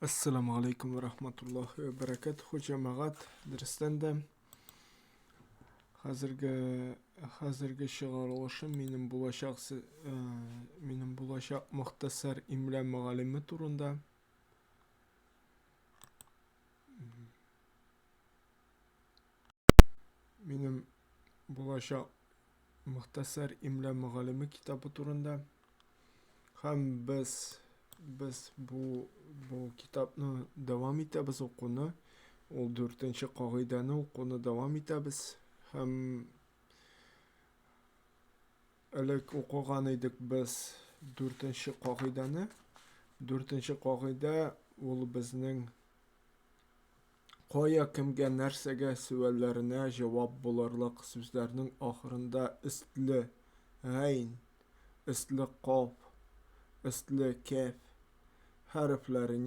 Assalamu alaikum ve rahmetullahi ve berekatuhu. Cemaat derstende hazırgi şıgarılışım menin bulaşak muhtasar imla mügallimi turunda. Menin bulaşak muhtasar imla mügallimi kitabı turunda. Hem biz bu kitapni devam etamiz o'qishni. Ol 4-chi qoidani o'qishni devam etamiz. Hem ilk o'qigan edik biz 4-chi qoidani. 4-chi qoida ul bizning qoya kimga narsaga savollarına javob bo'larliq so'zlarning oxirida istli g'ayn, istli qof, istli kaf harflari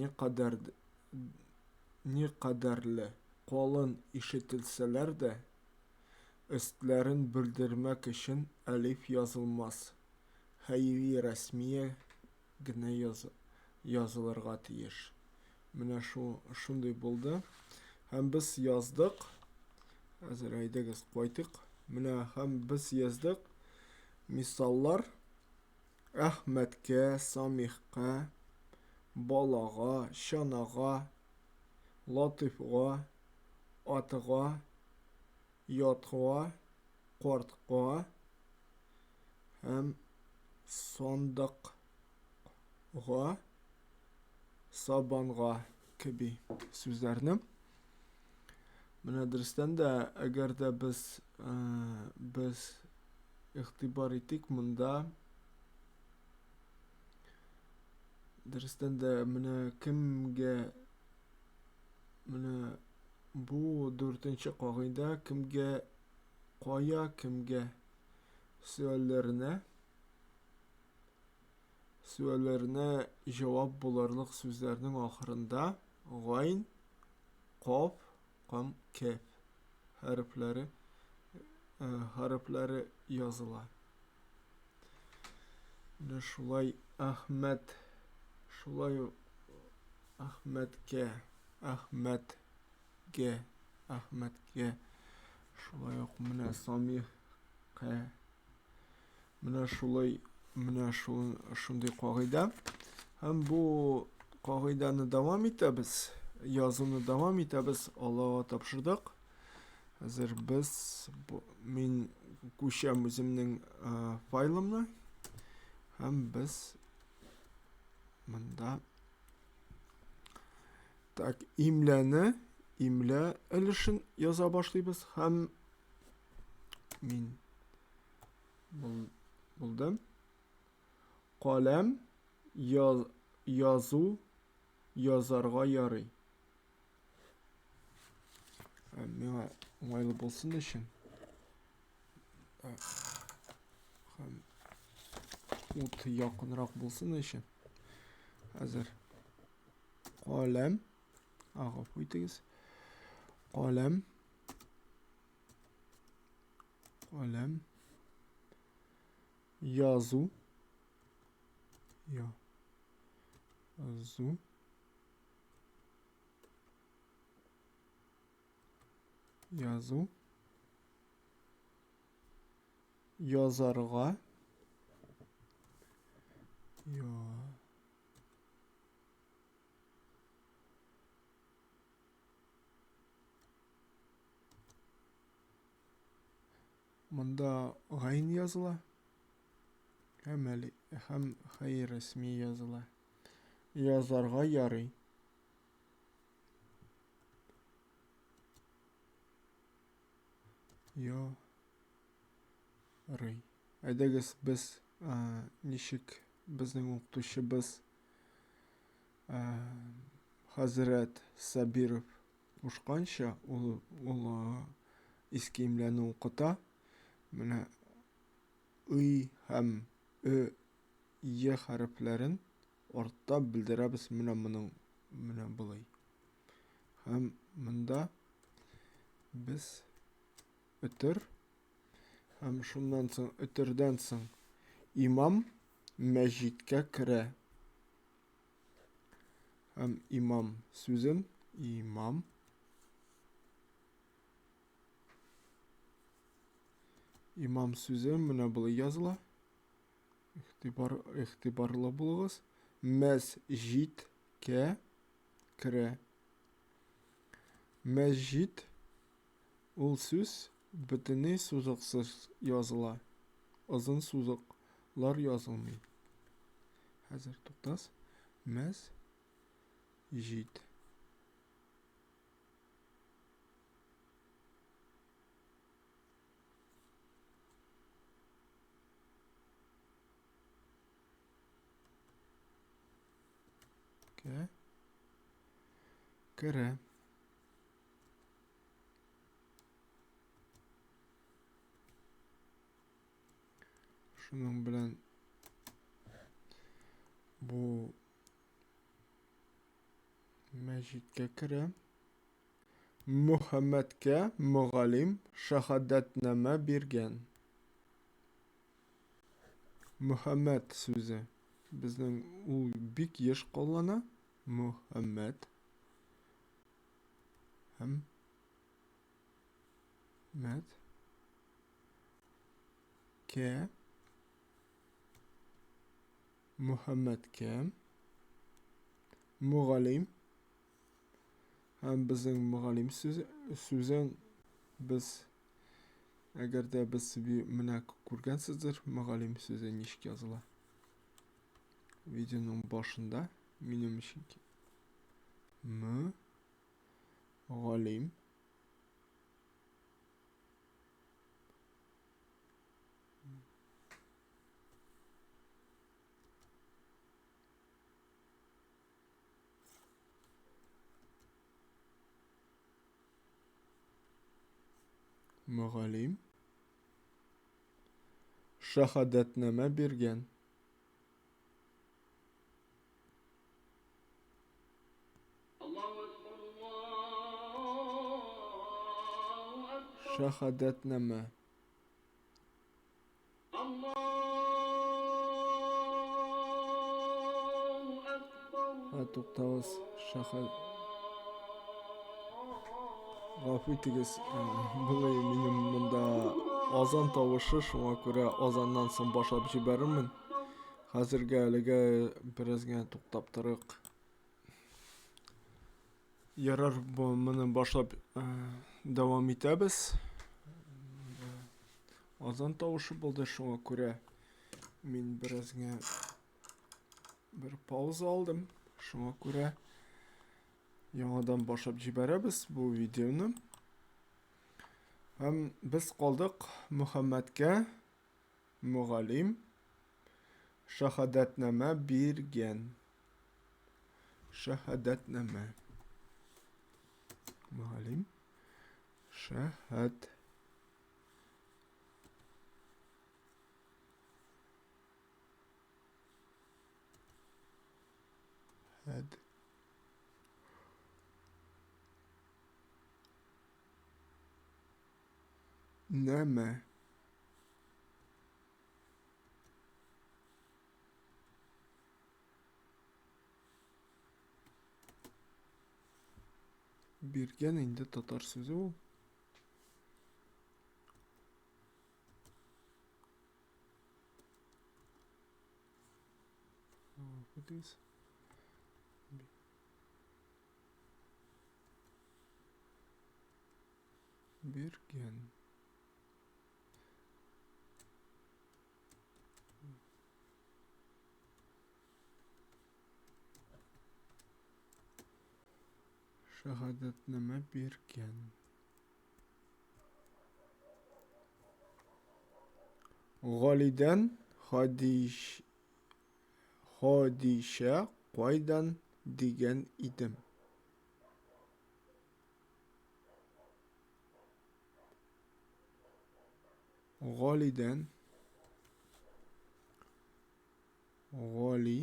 ne kadarlı qalin ishitilsalar da istlerin bildirmek için alif yazılmaz. Hayvi rasmiye gine yazılırga tiyiş. Mine şunday buldu. Hem biz yazdık. Hazır aydagız koydık. Mine hem biz yazdık. Misallar Ahmet'ke, Samih'ke, Balağa, Şanağa, Latif'a, At'a, Yat'a, Qort'a hem Sandık'a, Sabanğa gibi sözlerini. Mine dersten de eğer de biz ihtibar ettik bunda dersten de mine bu 4-chi qoida kimga qoya kimga söyllerine cevap bularlık sözlerinin ahırında g'ayn, qof, qam, kaf harfleri yazıla. Şulay Ahmet'ke şulay yok mine Samih'ke mine şunday qoida. Hem bu qoidani devam etamiz. Yazını devam etamiz. Allah'a tapşırdık. Hazır biz men ko'sham o'zimning faylimni. Hem biz bunda tak imla ilişin yaza başlayız. Hem men buldum. Qalam yazarga yarый. Mena oңайлы болсын үшін hem ут якынрак болсын үшін hazır qalam ағып өйтіңіз. Qalam yazу yazarga Mında g'ayn yazıla. Hem hay resmi yazıla. Yazarga yarый. Yarый. Әйдәгез biz nişik bizning o'qituvchimiz Hazrat Sabirov qo'shgancha ul eski imlani o'qita. Mine ый hem y harflerin ortda bildiramiz. Mine bulay. Hem bunda biz ötür hem şundan soň ötürden soň imam mecitke kire. Һәм имам сүзен имам. Имам сүзе менә булай языла. Игътибарлы булыгыз. Мәсҗидкә керә. Мәсҗид ул сүз бөтенләй сузыксыз языла. Озын сузыклар язылмый. Хәзер туктас. Мәсҗид. Керә. Шуның белән бу мәсҗидкә керә. Мөхәммәдкә мөгаллим шаһадәтнамә биргән. Мөхәммәд сүзе безнең ул бик еш куллана. Мөхәммәд һәм мәд кә Мөхәммәдкә мөгаллим һәм безнең мөгаллим сүзен без әгәр дә без менә күргәнсездер, мөгаллим сүзе ничек языла. Видеоның башында минем өчен мөгаллим мөгаллим шаһадәтнамә биргән. Шаһадәтнамә. Туктагыз. Гафу итегез, булай минем монда азан тавышы, шуңа күрә азаннан соң башлап җибәрермен. Хәзергә әлегә бераз генә туктап торыйк. Ярар, бу моны башлап дәвам итәбез. Азан тавышы булды, шуңа күрә мин бераз генә бер пауза алдым. Шуңа күрә яңадан башлап җибәрәбез бу видеоны. Һәм без калдык Мөхәммәдкә мөгаллим шаһадәтнамә биргән. Шаһадәтнамә. Мөгаллим шаһад нәмә биргән инде татар сүзе ул. Биргән. Шаһадәтнамә биргән. Галидән Хадишә кайдан дигән идем. Галидән Гали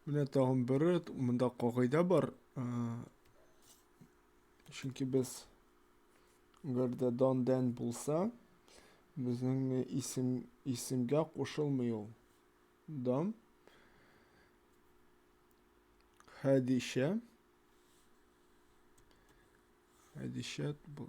менә тагын бер монда кагыйдә бар. Чөнки без гәрдә дандан булса, Bizning isimga qo'shilmay ul. Dam. Hadisha. Hadishat bu.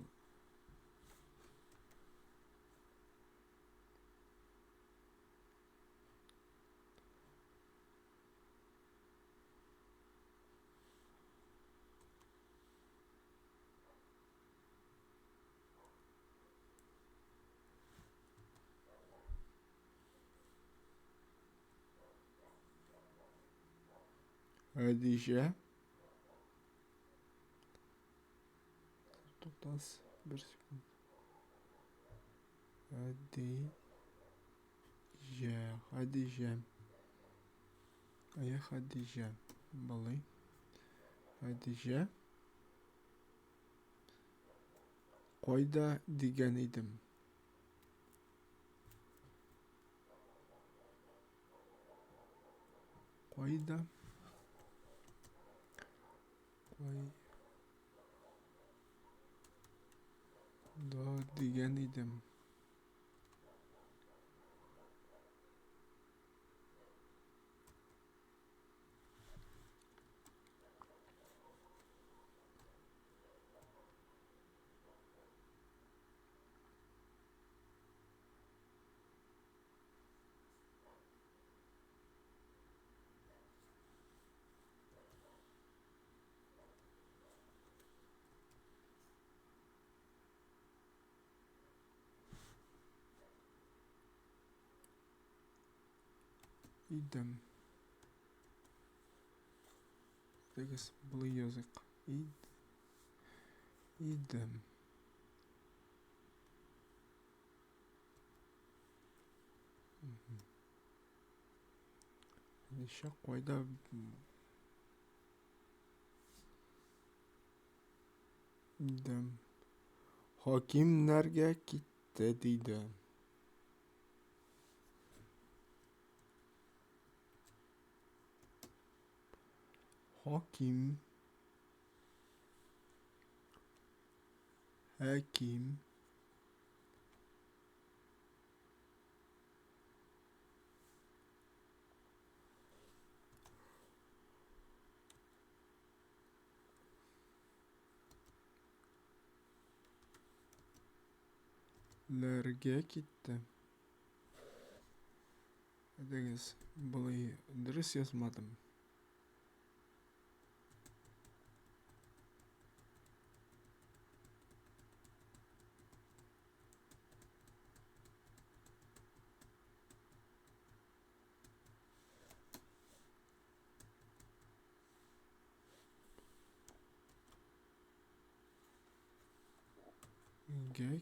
Hadisha. To'xtas. Bir sekund. Hadisha. Aya Hadisha. Bo'lay. Hadisha. Qo'yda degan edim. Qo'yda. Qo'yda degan edim. Edim. Tegas былай yazık. Edim. Hadisha qo'yda edim. Hokimlarga ketdi deydi. Hakim. Larga ketdi. Tegas былай dürüst yazmadım.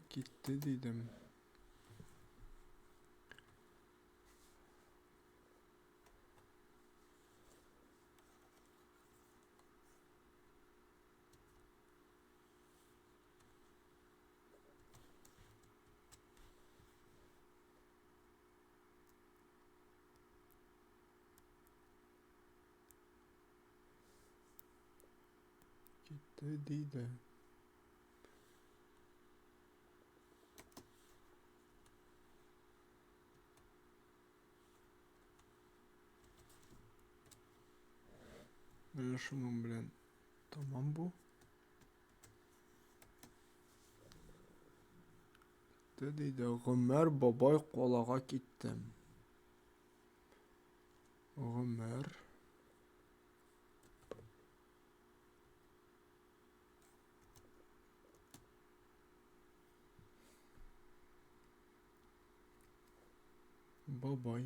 Gitti dedim. Gitti deydi. Mana shuning bilan tamam bu. Deydi. Umar boboy qolaga ketdi. Umar boboy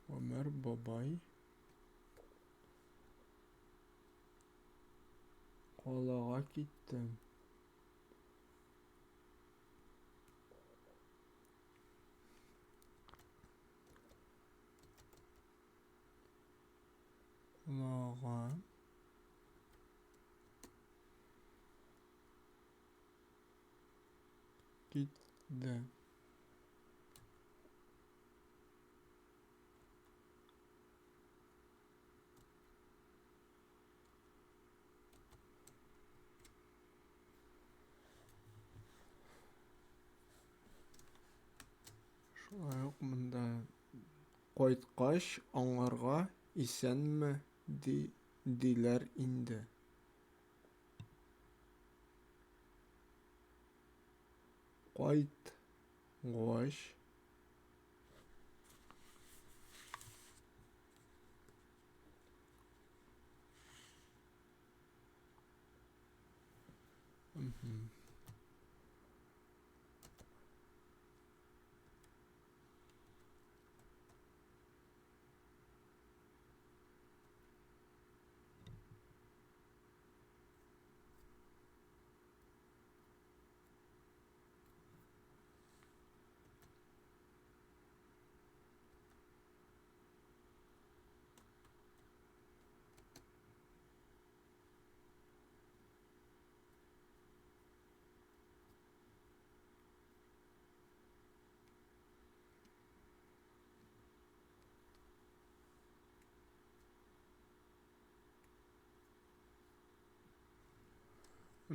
Umar boboy qolaga ketdi. Qolaga ketdi. Юк, монда кайткач аңарга исәнме диләр инде. Кайтгач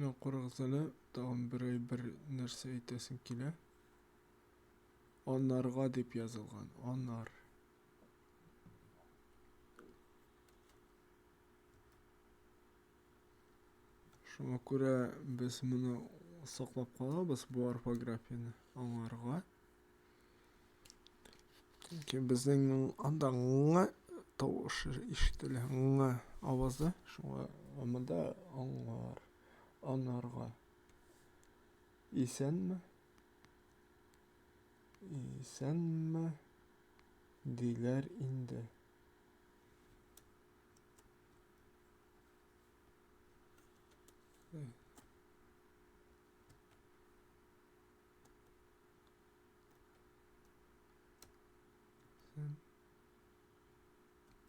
менә карагыз әле, тагын бер нәрсә әйтәсем килә. Анарга дип язылган. Анар. Шуңа күрә без моны саклап калабыз, бу орфографияны аңарга. Чөнки безнең анда ң тавышы ишетелә, ң авазы. Шуңа монда аңар, анарга. Исәнме? Исәнме диләр инде.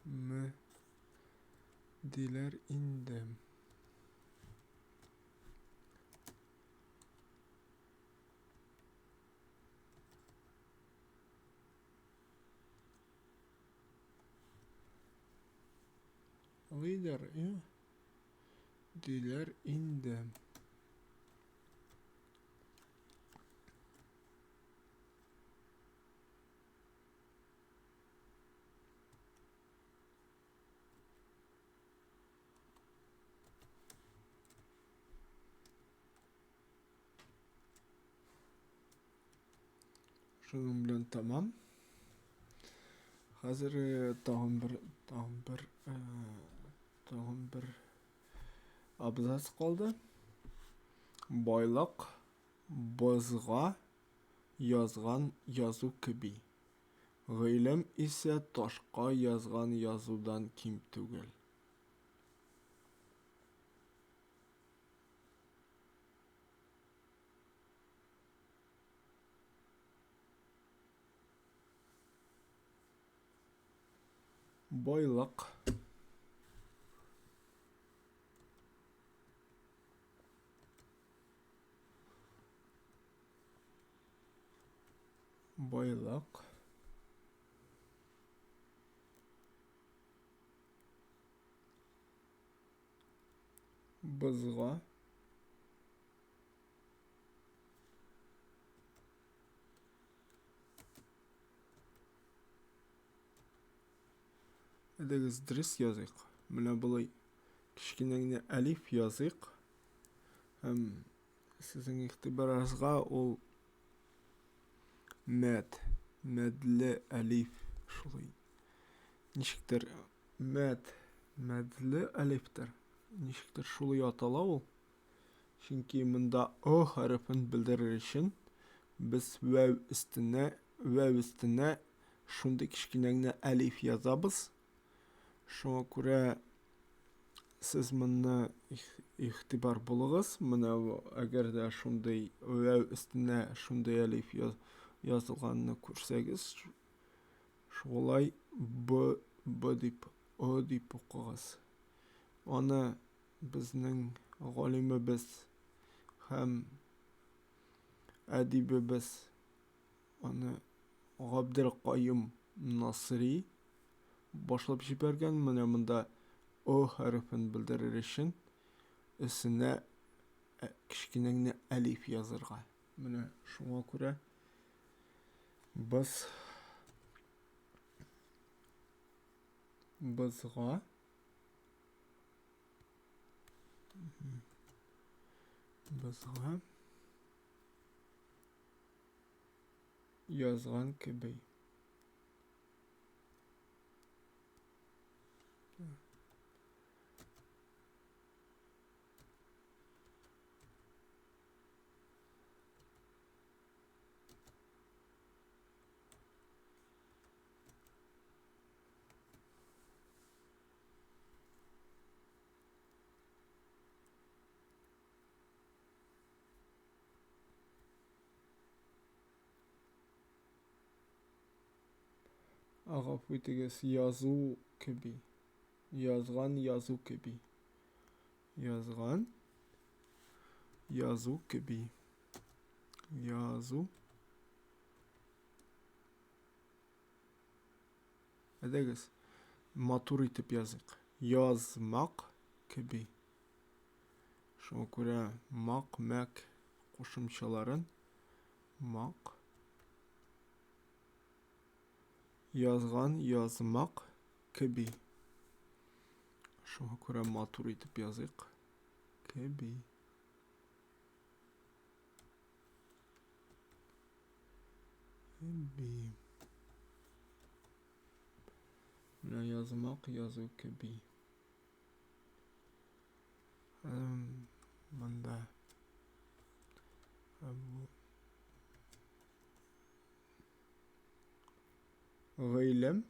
Ме диләр инде. Диләр инде. Шуның белән тамам. Хәзер тагын бер абзац калды. Байлык бозга язган язу кеби. Гыйлем исә ташка язган язудан ким түгел. Байлык бозга Әдәгез дөрес языйк. Менә булай кечкенә генә алиф языйк. Һәм сезнең игътибарыгызга ул мәдле алиф шулай. Ничектер мәдле алифтер. Ничектер шулай атала ул. Чөнки монда о хәрефен белдерер өчен без вәв өстенә шундый кечкенә генә алиф язабыз. Шуңа күрә сез моны игътибар булыгыз. Менә әгәр дә шундый вәв өстенә шундый алиф язылганны күрсәгез, шулай б дип, о дип укыгыз. Аны безнең галимебез һәм әдибебез аны Габделкаим Насыйри башлап җибәргән. Менә монда о хәрефен белдерер өчен өстенә кечкенә генә алиф язырга. Менә шуңа күрә Biz bizga bizga yozgan kabi. Arap uytiges yazı kabi. Yazgan yazı kabi. Yazgan yazı kabi. Yazı. Edeges matur itip yazık. Yazmak kabi. Şuna göre mak mek koşumçaların mak yazgan yazmak kabi. Şuna göre matur itip yazık. Kabi. Kabi. Ne yazmak yazı kabi. Bunda gıylem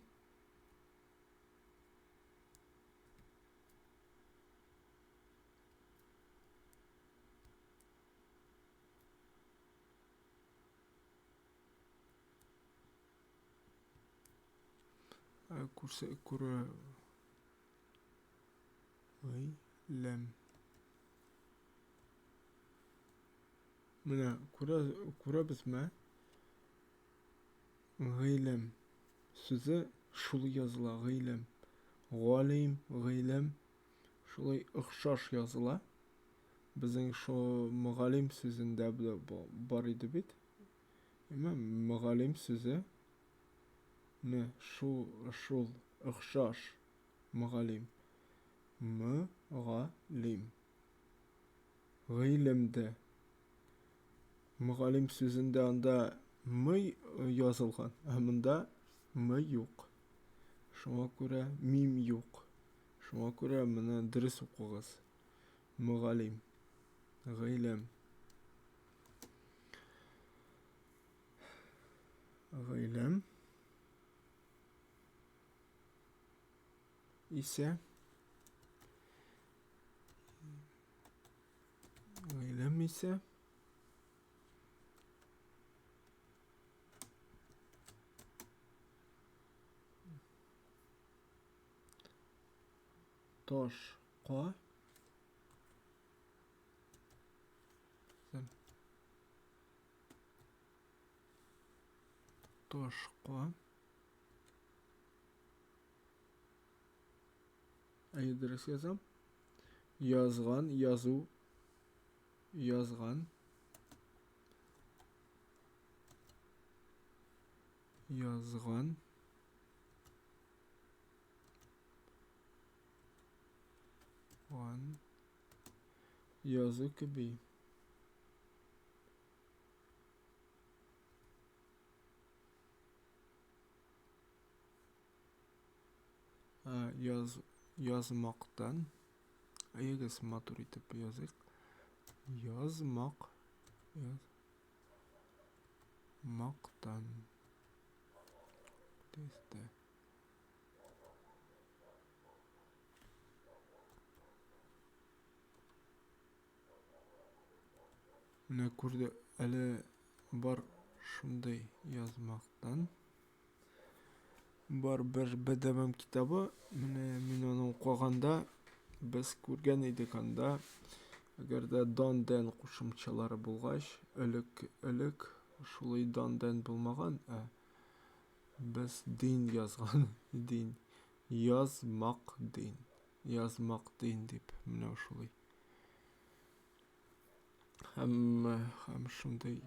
kursa kura gıylem Mına kura bisme gıylem sözü şulu yazıla gıylem. Galim gıylem şulay ıhşaş yazıla. Bizin şu mugalim sözünde bar idi bit. Ama mugalim sözü ne şul ıhşaş mugalim. Mugalim. Gıylemde mugalim sözünde anda mı yazılgan. Amında mı yok. Şuna göre mim yok. Şuna göre mına dürüst okuyacağız. Mugalim. Gıylem. Gıylem ise toşqa adres yazam. Yazgan yazı yazgan yazı gibi. Yazmaktan ayıgız matur itip yazık. Yazmaktan teste ne kurdu ele bar şunday yazmaktan бар bir bedemem kitabı men onu okuganda biz ko'rgan edik anda agarda dan qo'shimchalari bo'lg'ach ilik shulay dan bo'lmagan biz din yozgan din yozmaq din deb mana shulay ham shunday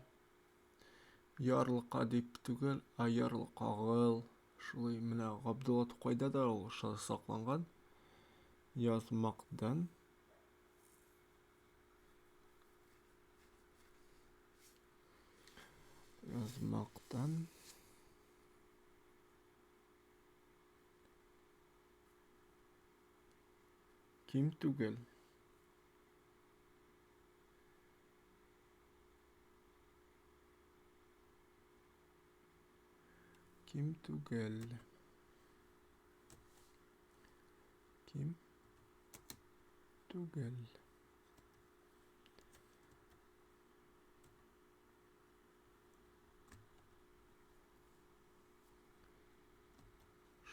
Ярлыка дип түгел, ярлыкагыл. Шулай менә Габдулла Тукайда да ул сакланган. Язмактан. Язмактан. Ким түгел. Ким түгел. Ким түгел.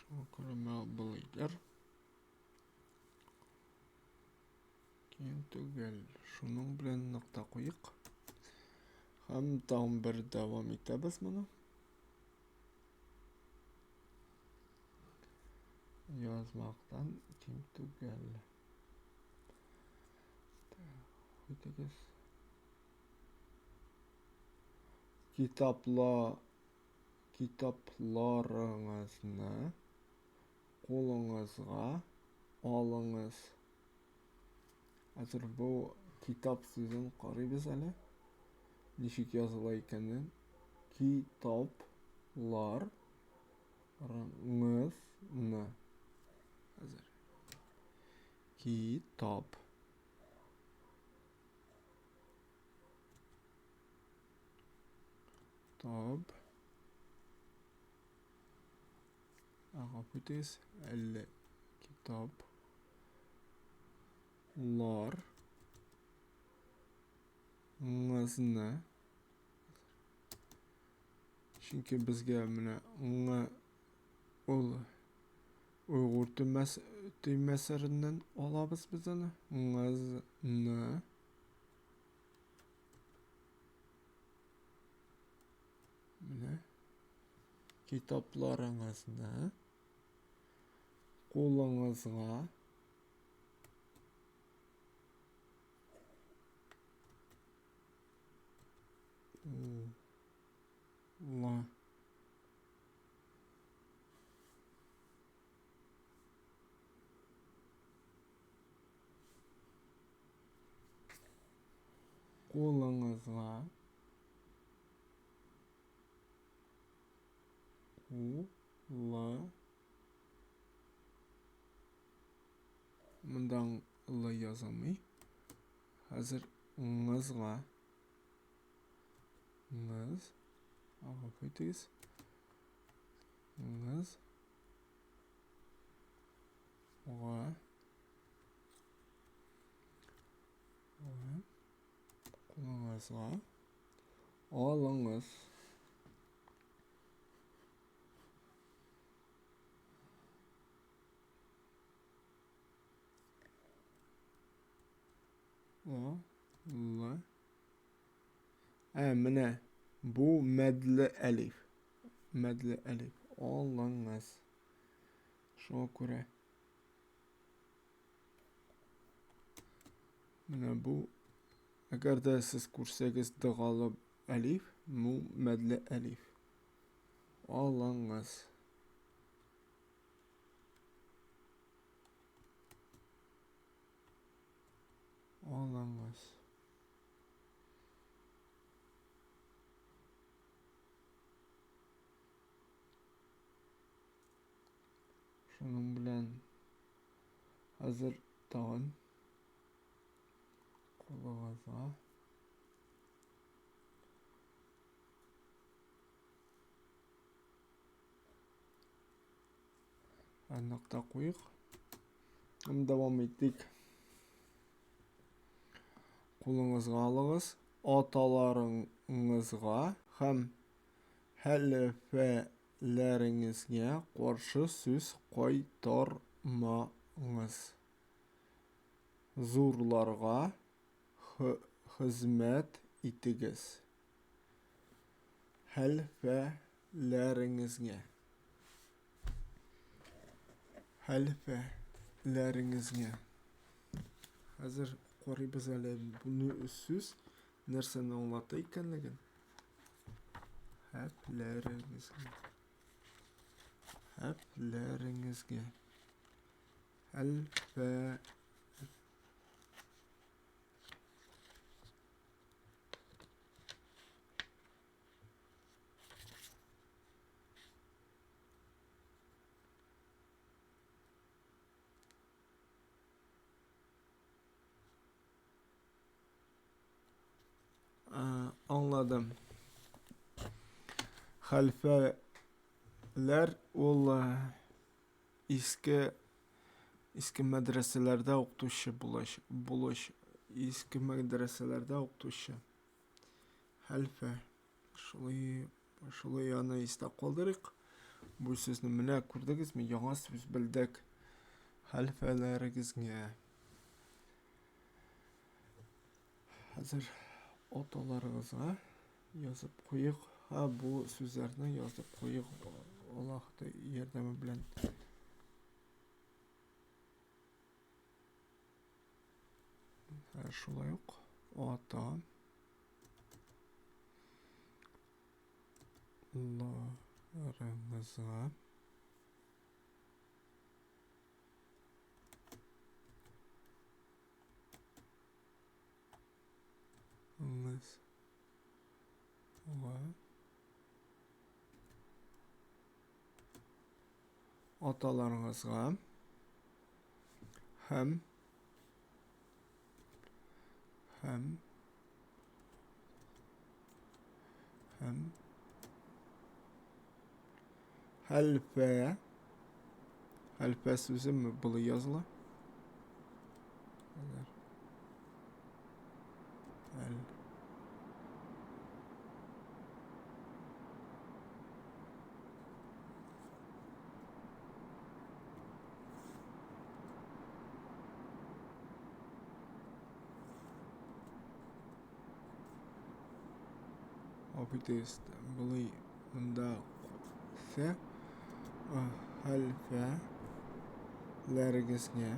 Шуңа күрә миңа был әйтер. Ким түгел. Шуның белән нокта куйык. Һәм тагын бер дәвам итәбез моны. Язмактан ким түгел. Итегез. Китапларыңызны кулыңызга алыңыз. Хәзер бу китап сүзен карыйбыз әле. Ничек языла икәнен. Китапларыңызны. Хәзер. Китап. Тап. Гафу итегез. Әллә китап. Лар. Ңызны. Чөнки безгә менә ул уйгыр төймәсәреннән алабыз без аны. Ңызны. Менә китапларыңызны кулыңызга кулыңызга Мондан ылы язылмый. Хәзер ңызга. Ңыз. Гафу итегез. Ңыз. Га. Кулыңызга алыңыз. Менә бу мәдле әлиф. Мәдле әлиф. Алыңыз. Шуңа күрә. Менә бу әгәр дә сез күрсәгез дыгалы әлиф, бу мәдле әлиф. Алыңыз. Алыңыз. Шуның белән хәзер тагын кулыгызга нокта куйык. Һәм дәвам итик. Кулыңызга алыгыз. Аталарыңызга һәм хәлфәләреңезгә каршы сүз кайтармагыз. Зурларга хезмәт итегез. Хәлфәләреңезгә. Хәлфәләреңезгә. Хәзер карыйбыз әле буны сүз нәрсәне аңлата икәнлеген. Hepleringizge. Hepleringizge. Elfe. Anladım. Halfeler ol eski medreselerde okutuşu buluş eski medreselerde okutuşu. Halfe şulay yana iste kaldırık. Bu sözünü mene kurdunuz mu? Яңа söz bildik. Halfelerigizge. Hazır otalarınıza yazıp koyuq. Ha bu sözlerini yazıp koyuq. Allah'ta yardımı bilen. Şulay yok. Ata. Larınıza. Atalarınızga hem helfe sözü mü bunu yazılı? Abidest bunu bunda se helfe lergisine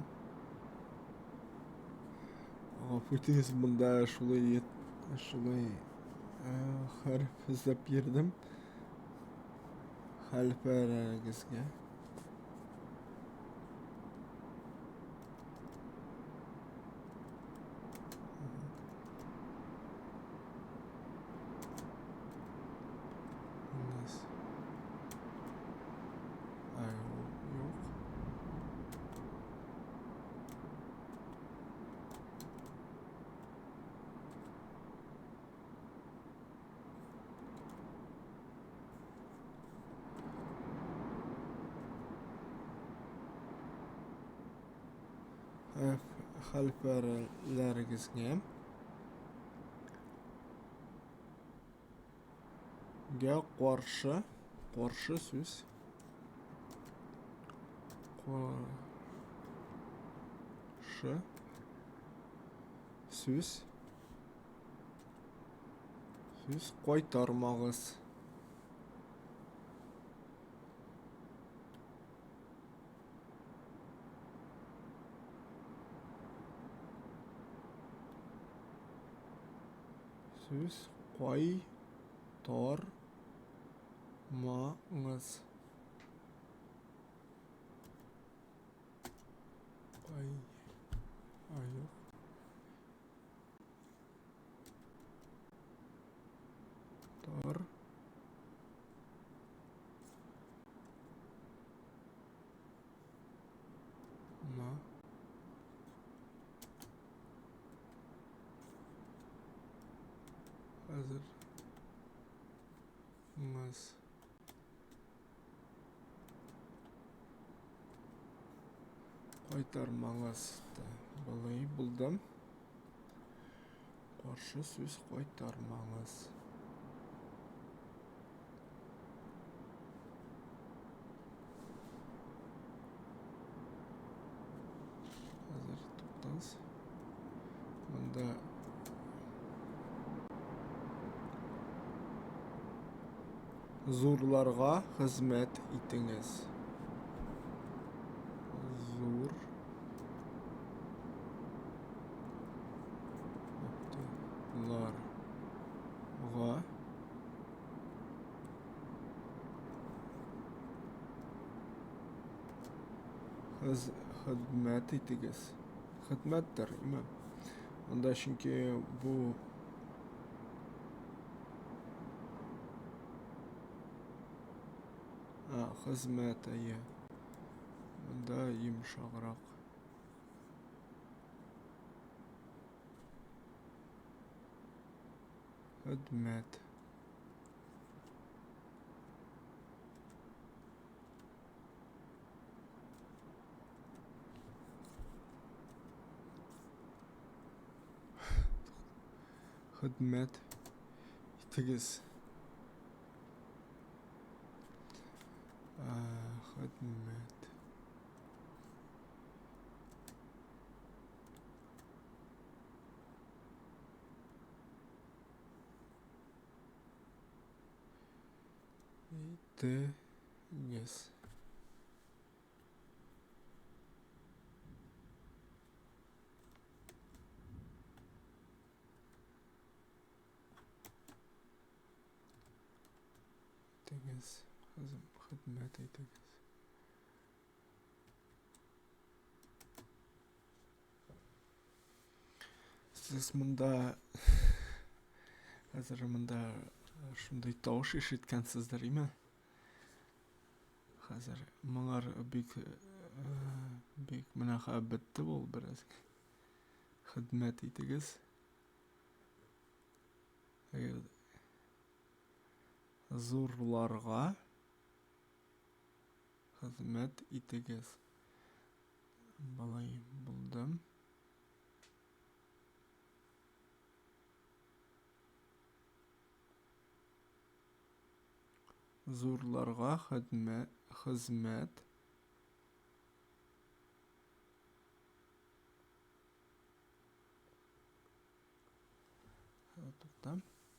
Abidest bunda şulay harf izlep girdim. Helfe lergisine yok. Halferlergisine karşı söz söz kaytarmağız. Söz kaytarmağız. Yok. Hazır mız kaytarmağız da balayı buldum. Karşı söz kaytarmağız. Hazır tuttanız. Bunda zurlarga hizmet etiniz. Zurlarga xizmat etiniz. Xizmatdir, imam. Unda chunki bu xizmat aya. Bunda yumshoqroq. Xizmat. Xizmat etiniz. Xizmat. Etiniz. Etiniz. Xizmat etiniz. Siz bunda hozir bunda shunday tovush eshitgansizlarmi? Hozir molar bek bunaqa bitdi bu biroz. Xizmat etiniz. Agar zo'rlarga xizmat etiniz. Balay bildim. Zo'rlarga xizmat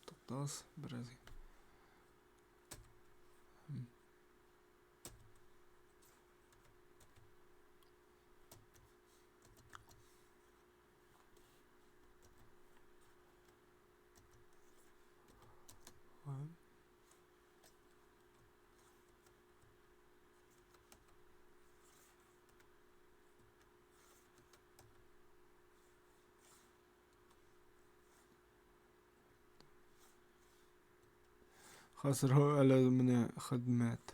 to'xtamiz biroz. Hozir hali mana xizmat.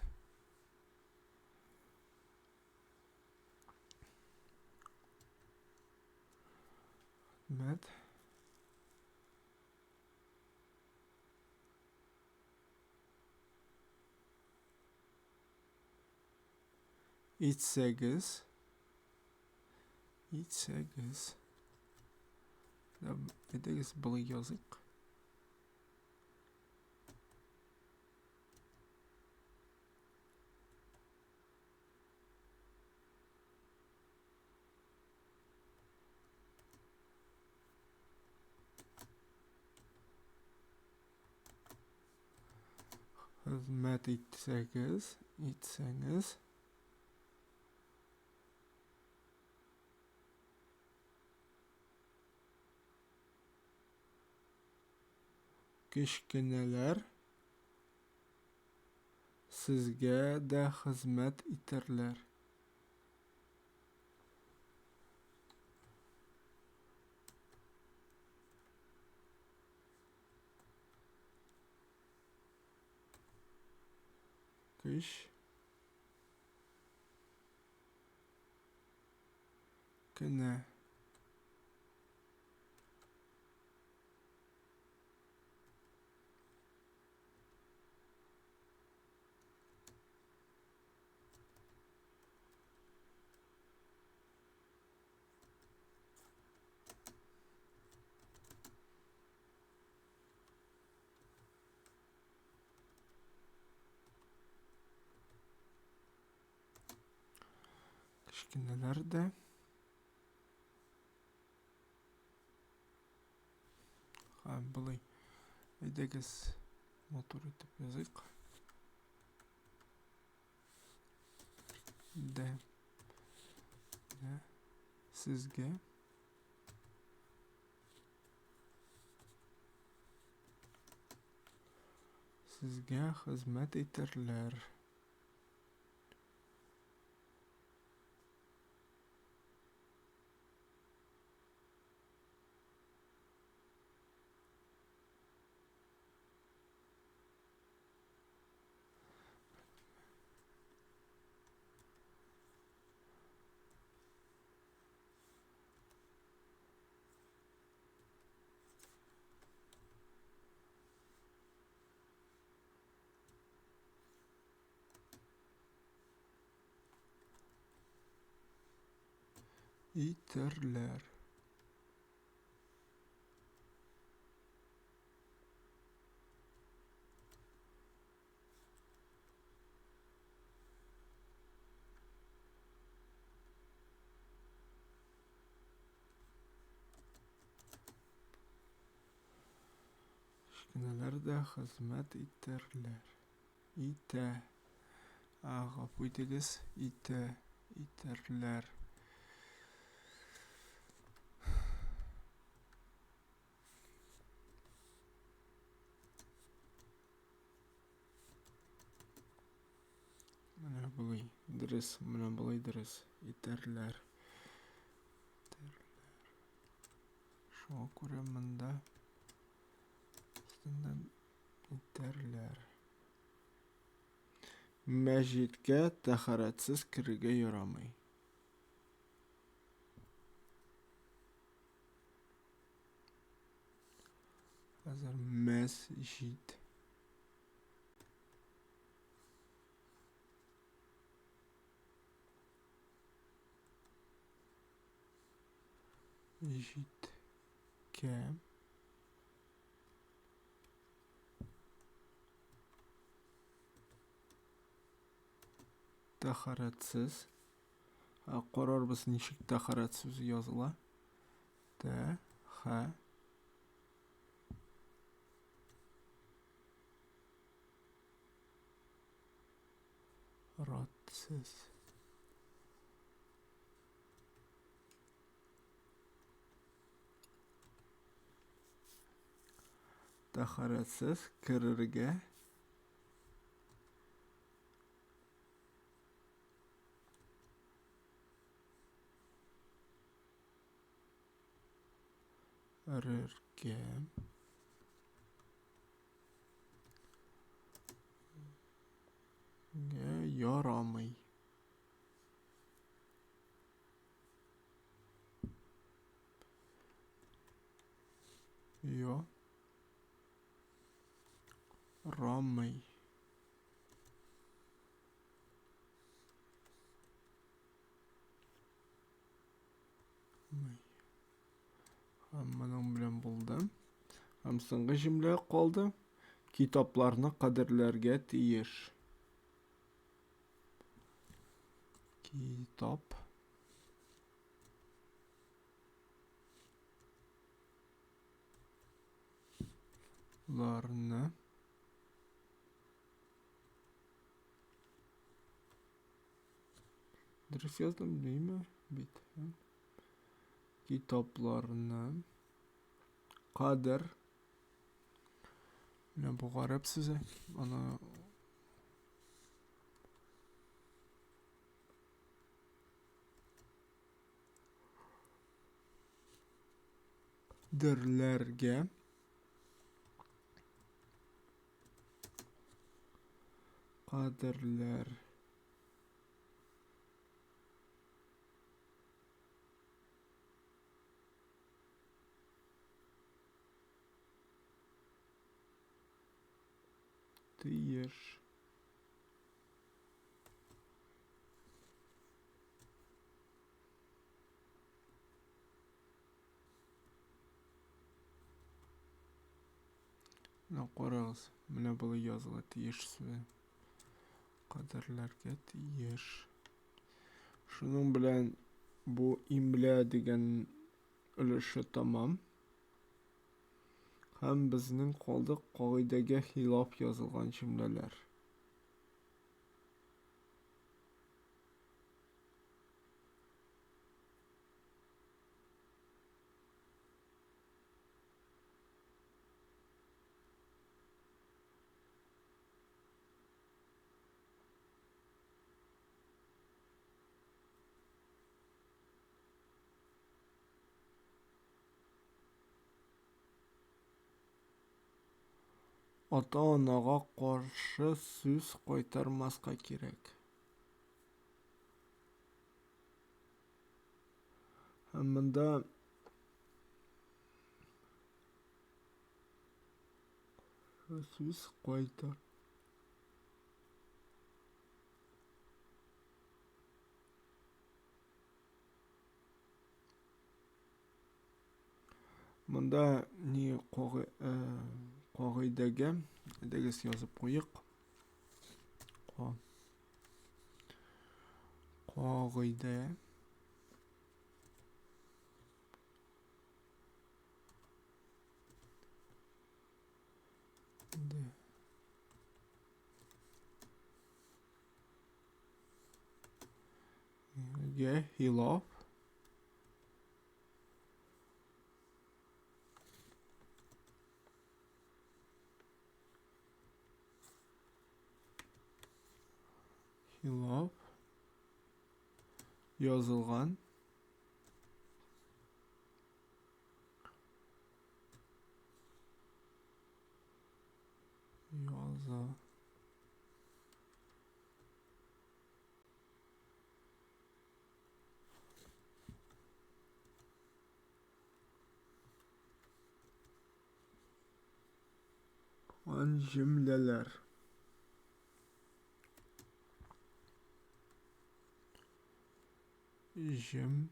Xizmat. Etsangiz. Etsangiz bilib yoziq. Xizmat etsangiz. Kichkinalar sizga da xizmat etarlar. Kichkina kichkinalarda bilay. Aydagiz motor etib yoziq. Da sizga xizmat etarlar. İterler. Kichkinalarda xizmat iterler. Ita. G'afur etasiz. Iterler. Mana bulay. Dris. Mana bulay dris. Iterler. Şuna ko'ra menda ustidan iterler. Masjidga tahoratsiz kirishga yaramay. Hozir masjid. Masjidga tahoratsiz. Qarorimiz nechik tahoratsiz yoziladi? Tahoratsiz. Tahoratsiz kirishga yaramay. Yaramay. Hammaning bilan bo'ldim. Hamsinga jumla qoldi. Kitoblarni qadrlarga tiyish. Kitoblarni Dürüst yazdım değil mi? Kitaplarını kader ne bu garip size ana derlerge kaderler tiyiş ne qarağız mene bunu yazılı tiyiş size kaderlerge tiyiş şunun bilen bu imla degan ulushi tamam. Ham bizning qoldi qoidaga xilof yozilgan jumlalar. Ota-onaga qarshi so'z qaytarmasqa kerak. Hamda so'z qaytar Монда не кагыйдәгә дәгез язып куйык. Кагыйдә гә хилаф язылган җөмләләр. Җем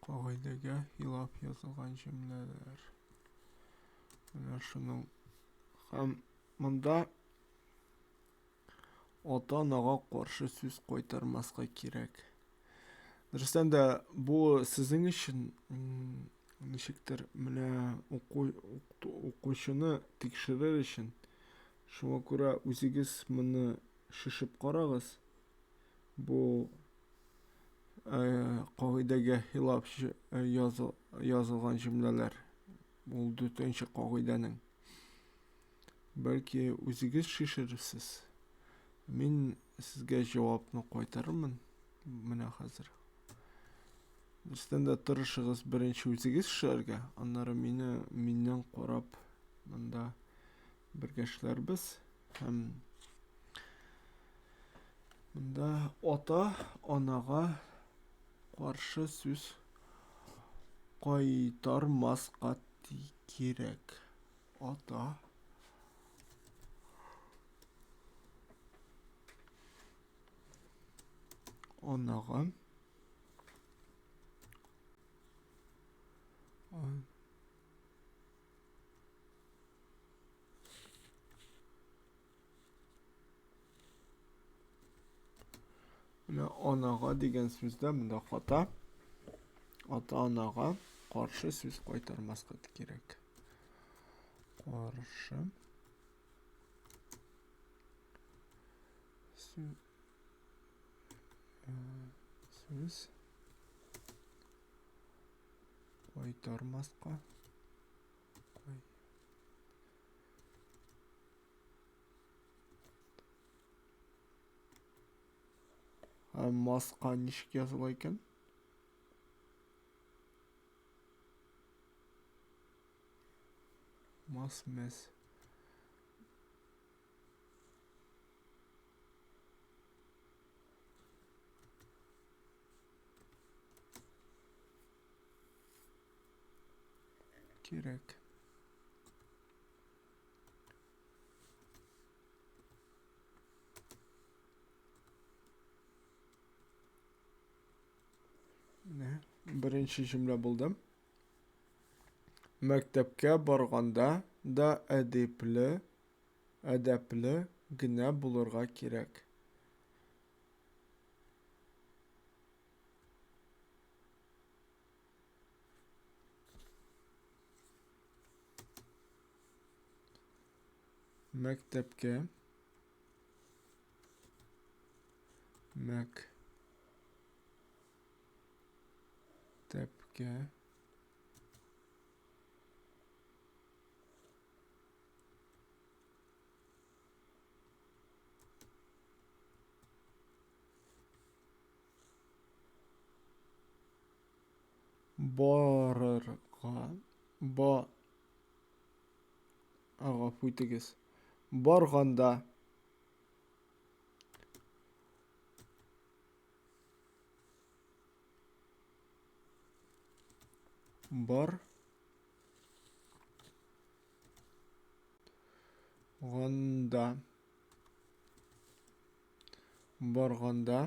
кагыйдәгә хилаф язылган җөмләләр. Менә шуның һәм монда ата-анага каршы сүз кайтармаска кирәк. Дөрестән дә бу сезнең өчен ничектер менә укучыны тикшерер өчен. Шуңа күрә үзегез моны шишеп карагыз. Бу кагыйдәгә хилаф язылган җөмләләр. Ул 4нче кагыйдәнең. Бәлки үзегез шишерсез. Мин сезгә җавапны кайтарырмын менә хәзер. Дөрестән дә тырышыгыз беренче үзегез шишәргә, аннары миннән карап монда бергә эшләрбез. Һәм монда ата-анага каршы сүз кайтармаска кирәк. Ата-анага менә анага дигән сүздә монда хата. Ата-анага каршы сүз кайтармаска кирәк. Каршы сүз кайтармаска. Маска ничек языла икән? Мәс. Кирәк. Беренче җөмлә булды. Мәктәпкә барганда да әдәпле генә булырга кирәк. Мәктәпкә барганда Бар ганда барганда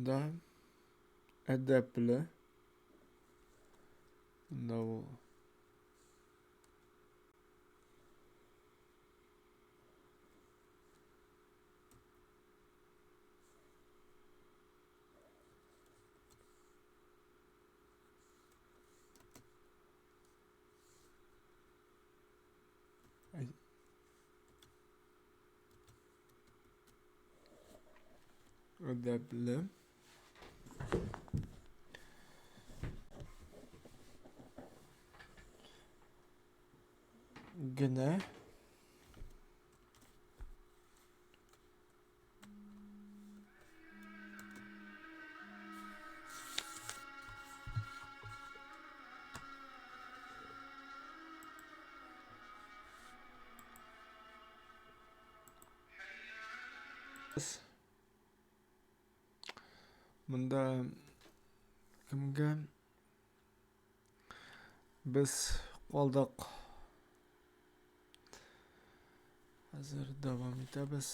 да әдәпле да ул әдәпле генә монда кемгә без калдык. Хәзер дәвам итәбез.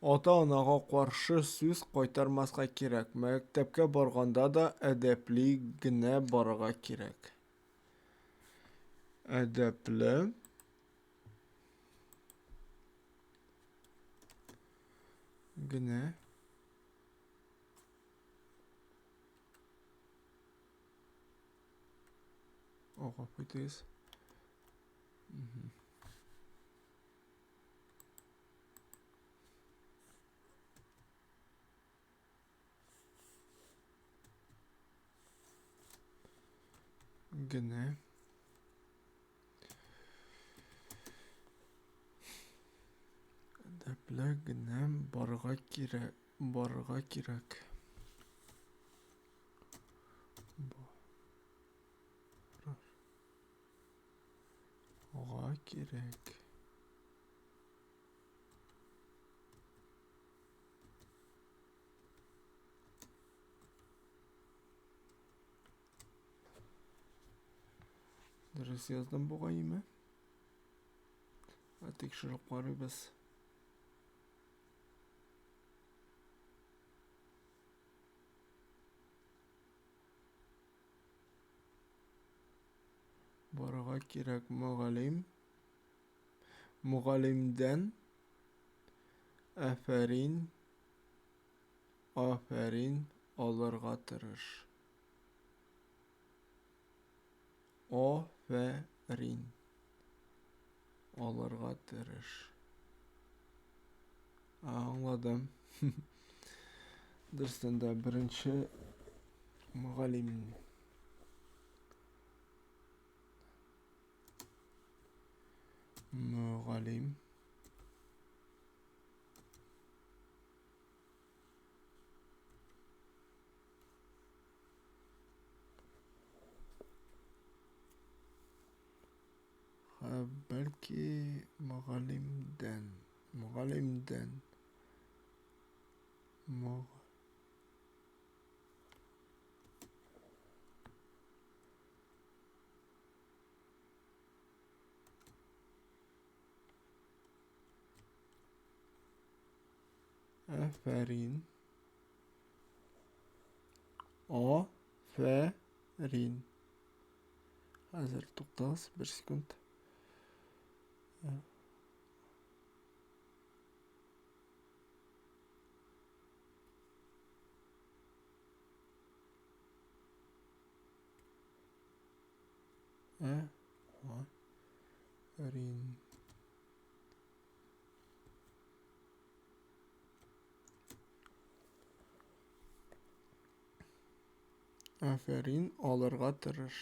Ата-анага каршы сүз кайтармаска кирәк. Мәктәпкә барганда да әдәпле генә барырга кирәк. Әдәпле генә гафу итегез. Генә әдәпле генә барырга кирәк. Барырга кирәк. Барырга кирәк. Дөрес яздым бугаймы? Тикшереп карыйбыз. Барырга кирәк мөгаллим. Мөгаллимдән афәрин алырга тырыш. Афәрин алырга тырыш. Аңладым. Дөрестән дә беренче мөгаллим. Мөгаллим. Бәлки мөгаллимдән. Афәрин. Афәрин. Хәзер туктагыз, бер секунд. Афәрин. Афәрин алырга тырыш.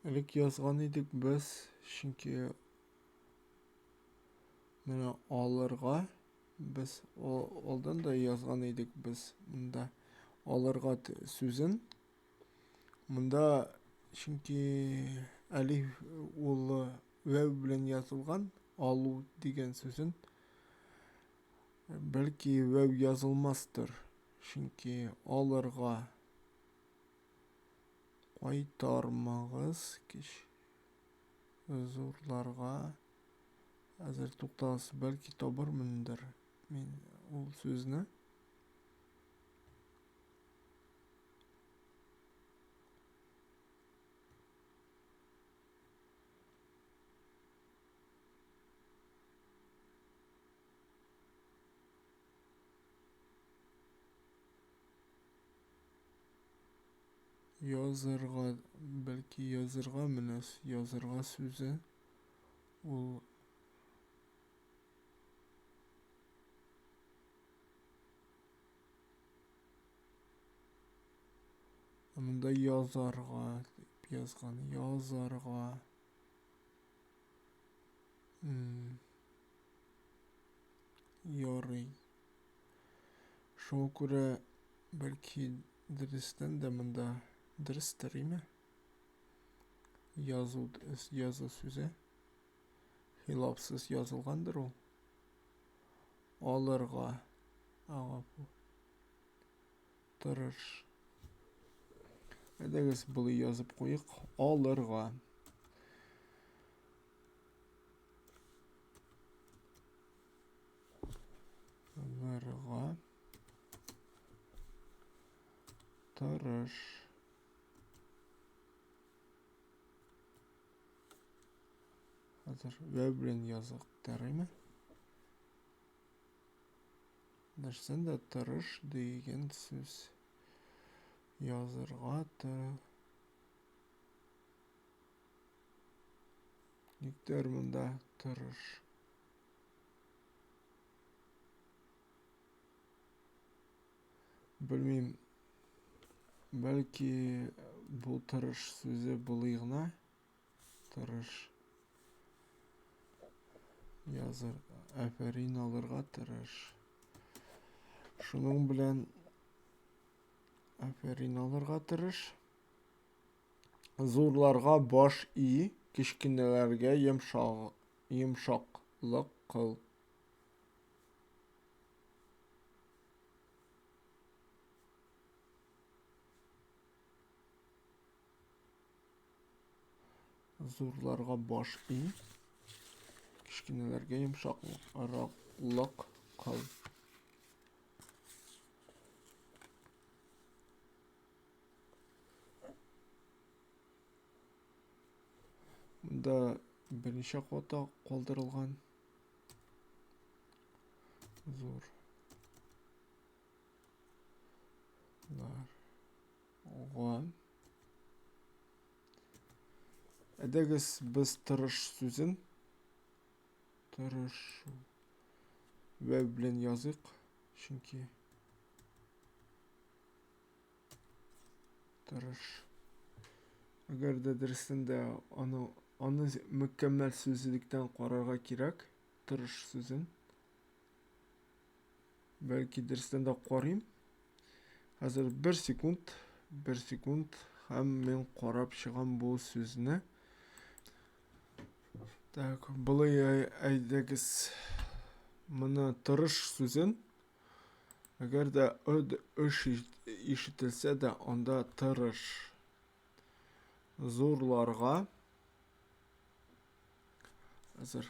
Элек язган идек без, чөнки менә алырга без алдан да язган идек без монда алырга сүзен. Монда чөнки әлиф ул вәв белән язылган, алу дигән сүзен бәлки вәв язылмастыр. Чөнки алырга кайтармагыз кич зурларга хәзер туктагыз, бәлки табырмындыр мин ул сүзне. Язырга, бәлки язырга менә язырга сүзе ул монда язарга дип язган, язарга. Ярый. Шуңа күрә бәлки дөрестән дә монда дөрестер име? Язу сүзе хилапсыз язылгандыр ул. Алырга. Гафу. Тырыш. Әйдәгез були язып куйык. Алырга. Алырга. Тырыш. Хәзер вәв белән язык тәрәйме? Дөрестән дә тырыш дигән сүз. Язырга Никтер монда тырыш. Белмим. Бәлки бу тырыш сүзе булый гына. Тырыш. Языр. Афәрин алырга тырыш. Шуның белән афәрин алырга тырыш. Зурларга баш и, кечкенәләргә йомшаклык кыл. Зурларга баш и, кечкенәләргә йомшаклык кыл. Монда берничә ката калдырылган. Зур. Әйдәгез без тырыш сүзен тырыш вәв белән язык, чөнки тырыш. Әгәр дә дөрестән дә аны мөкәммәл сүзлектән карарга кирәк, тырыш сүзен. Бәлки дөрестән дә карыйм. Хәзер 1 секунд һәм мин карап чыгам бу сүзне. Так, булай әйдәгез моны тырыш сүзен. Әгәр дә ишетелсә дә анда тырыш. Зурларга. Хәзер.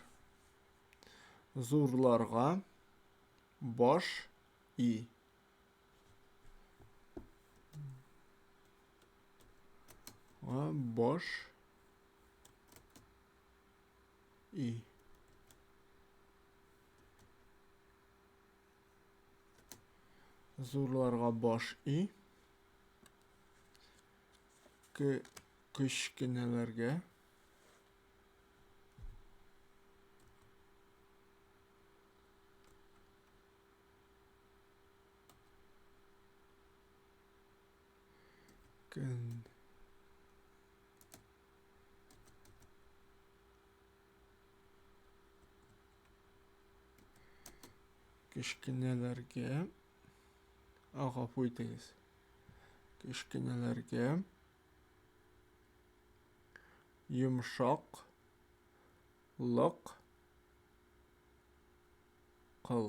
Зурларга баш и. Баш и. Зурларга баш и. Кечкенәләргә Kichkinalarga, g'afur etasiz. Kichkinalarga yumshoqlik qil.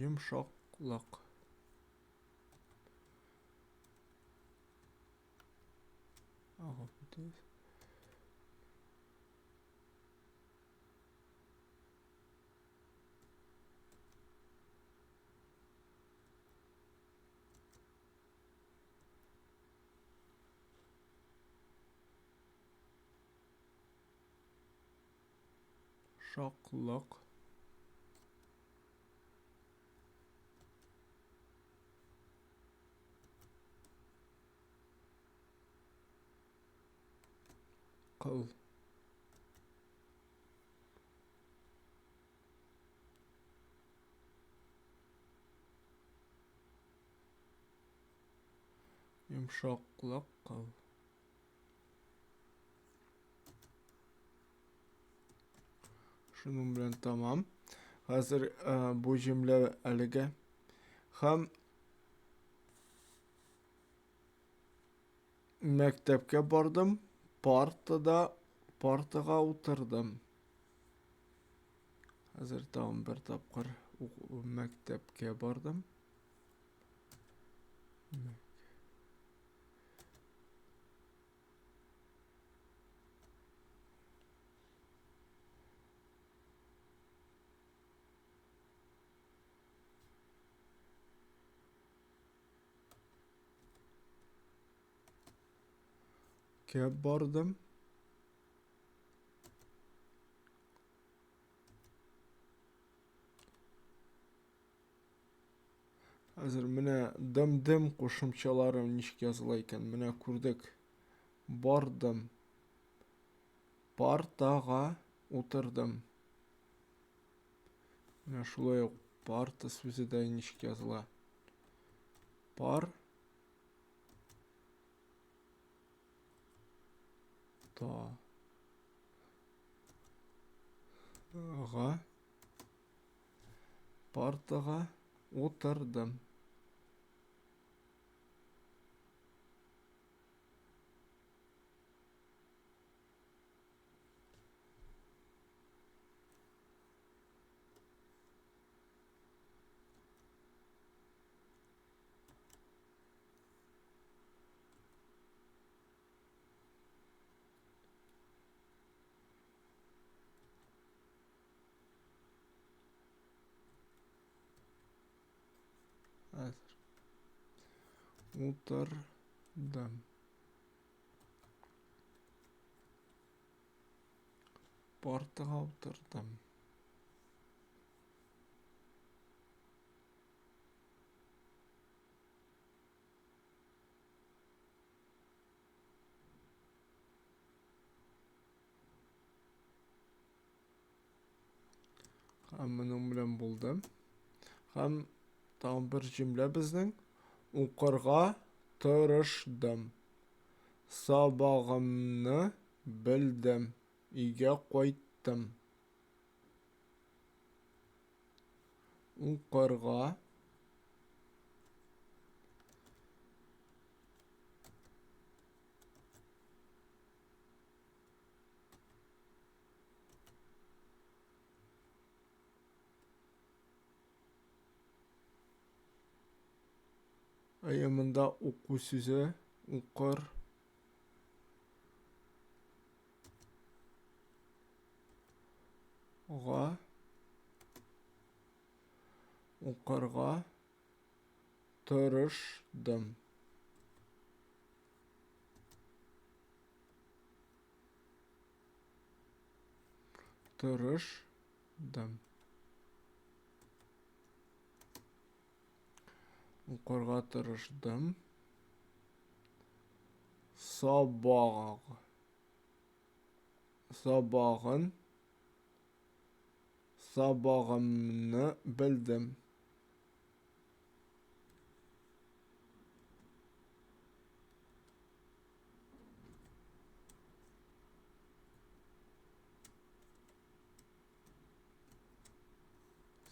Yumshoqlik. G'afur etasiz. Shoqliq. Qil. Yumshoqliq qil. Shuning bilan tamam. Hozir bu jumla aliga ham maktabga bordim, partaga o'tirdim. Hozir tag'in bir topqir maktabga bordim. Bordim. Hozir mana dim qo'shimchalari nechta yozilar ekan, mana ko'rdik. Bordim. Partaga o'tirdim. Mana shulay parta so'zida nechta yozilar. Partaga o'tirdim. O'tirdim. Partaga o'tirdim. Hammaning bilan bo'ldim. Ham tag'in bir jumla bizning o'qirga tirishdim. Sabog'imni bildim. Uyga qaytdim. O'qirga ayamında o'qu so'zi o'qirga tirishdim. O'qirga tirishdim. Sabog'imni bildim.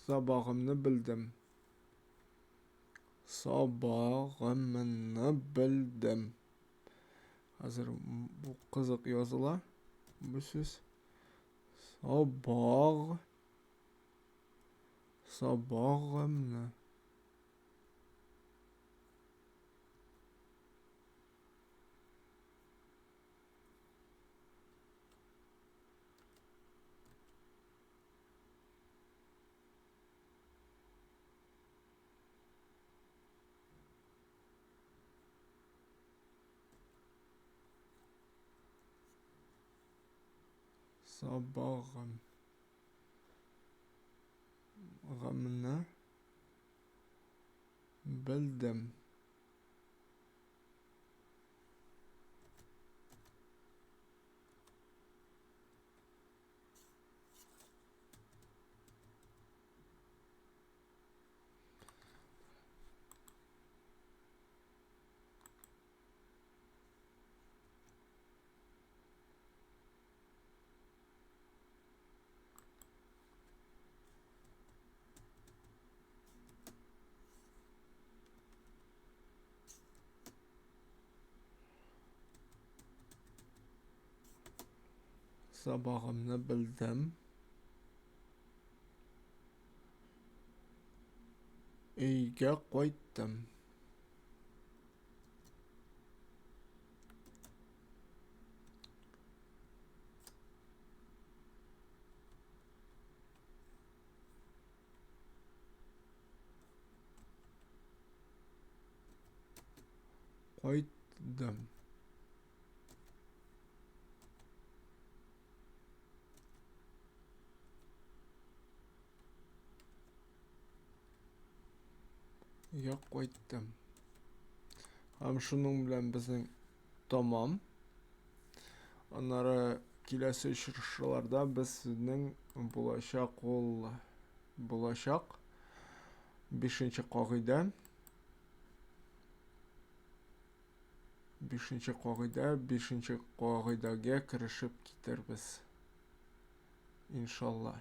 Sabahımni bildim. Sabahımni bildim. Hozir bu qiziq yozilar. Bu so'z sabah, sabahımni. Sabahımni bildim. Sabahımni bildim. Uyga qaytdim. Qaytdim. Uyga qaytdim. Ham shuning bilan bizning tamom. Onlara kelasi uchrashuvlarda biz sizning bo'lajak 5-qoida 5-qoidaga kirishib ketarmiz. Inshaalloh.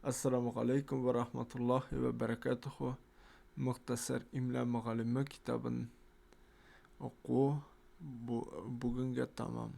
Assalomu alaykum va rahmatullohi va barakatuh. Muxtasar imla muallimi kitobini o'quv bugunga tamom.